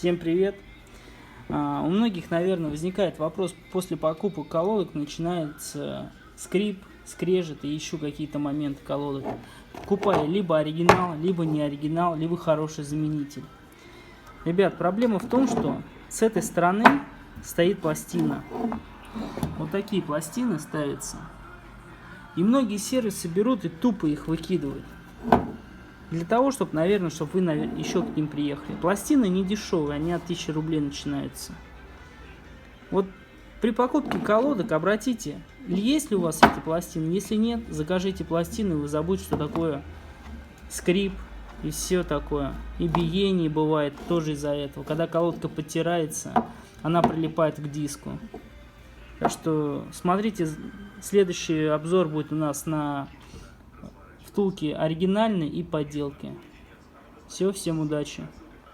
Всем привет! У многих, наверное, возникает вопрос, после покупок колодок начинается скрип, скрежет и еще какие-то моменты колодок, покупая либо оригинал, либо не оригинал, либо хороший заменитель. Ребят, проблема в том, что с этой стороны стоит пластина. Вот такие пластины ставятся. И многие сервисы берут и тупо их выкидывают. Для того, чтобы, наверное, чтобы вы еще к ним приехали. Пластины не дешевые, они от 1000 рублей начинаются. Вот при покупке колодок обратите, есть ли у вас эти пластины. Если нет, закажите пластины, вы забудете, что такое скрип и все такое. И биение бывает тоже из-за этого. Когда колодка подтирается, она прилипает к диску. Так что смотрите, следующий обзор будет у нас на втулки оригинальные и подделки. Все, всем удачи!